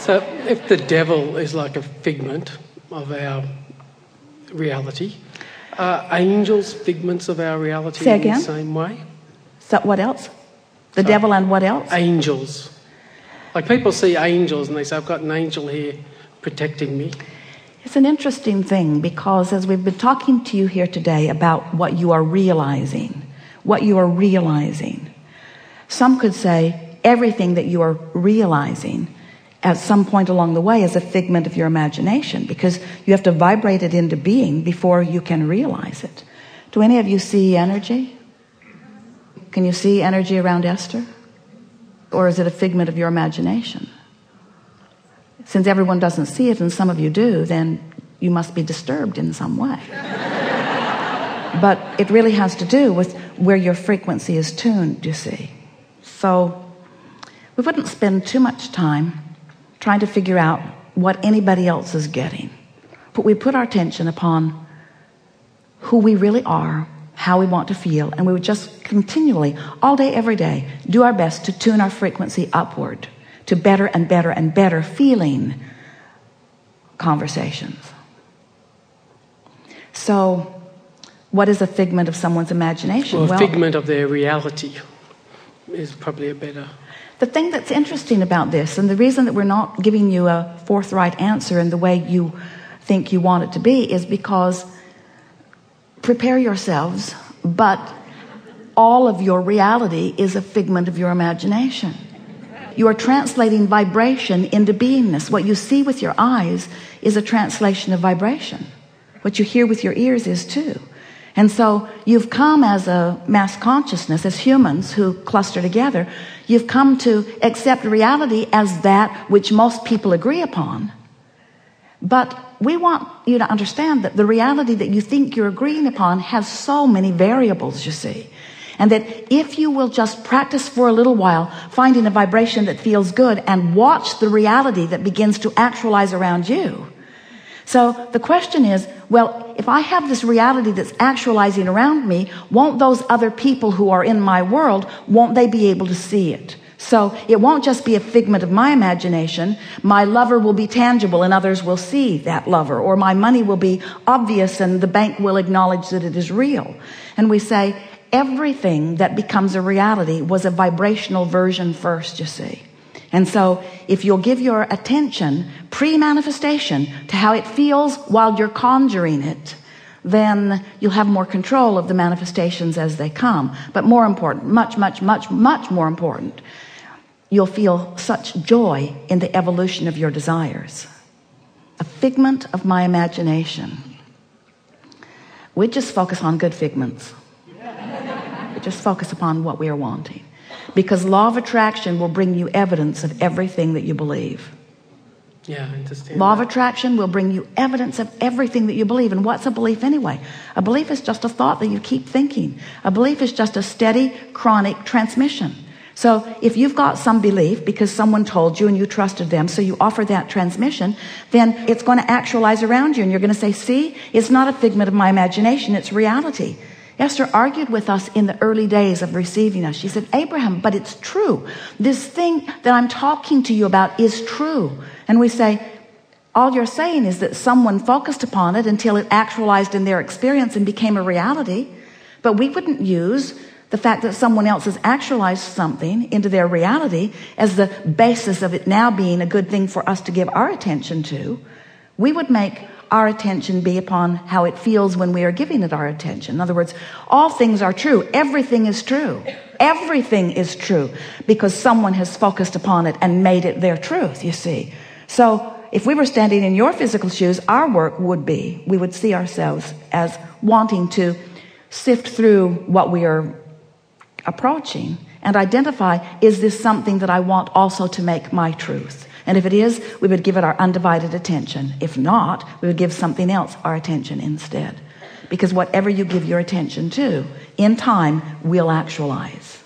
So if the devil is like a figment of our reality, are angels figments of our reality? Say in again? the same way? So what else? The devil and what else? Angels. Like people see angels and they say, I've got an angel here protecting me. It's an interesting thing, because as we've been talking to you here today about what you are realizing, some could say everything that you are realizing at some point along the way is a figment of your imagination, because you have to vibrate it into being before you can realize it. Do any of you see energy? Can you see energy around Esther? Or is it a figment of your imagination? Since everyone doesn't see it and some of you do, then you must be disturbed in some way. But it really has to do with where your frequency is tuned, you see. So we wouldn't spend too much time trying to figure out what anybody else is getting, but we put our attention upon who we really are, how we want to feel, and we would just continually, all day, every day, do our best to tune our frequency upward to better and better and better feeling conversations. So what is a figment of someone's imagination? Well, a figment of their reality is probably a better... The thing that's interesting about this, and the reason that we're not giving you a forthright answer in the way you think you want it to be, is because, prepare yourselves, but all of your reality is a figment of your imagination. You are translating vibration into beingness. What you see with your eyes is a translation of vibration. What you hear with your ears is too. And so you've come as a mass consciousness, as humans who cluster together, you've come to accept reality as that which most people agree upon. But we want you to understand that the reality that you think you're agreeing upon has so many variables, you see. And that if you will just practice for a little while, finding a vibration that feels good, and watch the reality that begins to actualize around you. So the question is, well, if I have this reality that's actualizing around me, won't those other people who are in my world, won't they be able to see it? So it won't just be a figment of my imagination. My lover will be tangible and others will see that lover, or my money will be obvious and the bank will acknowledge that it is real. And we say everything that becomes a reality was a vibrational version first, you see. And so if you'll give your attention pre-manifestation to how it feels while you're conjuring it, then you'll have more control of the manifestations as they come. But more important, much, much, much, much more important, you'll feel such joy in the evolution of your desires. A figment of my imagination. We just focus on good figments. We just focus upon what we are wanting. Because law of attraction will bring you evidence of everything that you believe. Yeah, I understand. Law of attraction will bring you evidence of everything that you believe. And what's a belief anyway? A belief is just a thought that you keep thinking. A belief is just a steady, chronic transmission. So if you've got some belief because someone told you and you trusted them, so you offer that transmission, then it's going to actualize around you. And you're going to say, see, it's not a figment of my imagination, it's reality. Esther argued with us in the early days of receiving us. She said, Abraham, but it's true. This thing that I'm talking to you about is true. And we say, all you're saying is that someone focused upon it until it actualized in their experience and became a reality. But we wouldn't use the fact that someone else has actualized something into their reality as the basis of it now being a good thing for us to give our attention to. We would make our attention be upon how it feels when we are giving it our attention. In other words, all things are true. Everything is true. Everything is true because someone has focused upon it and made it their truth, you see. So if we were standing in your physical shoes, our work would be, we would see ourselves as wanting to sift through what we are approaching and identify, is this something that I want also to make my truth? And if it is, we would give it our undivided attention. If not, we would give something else our attention instead. Because whatever you give your attention to, in time, will actualize.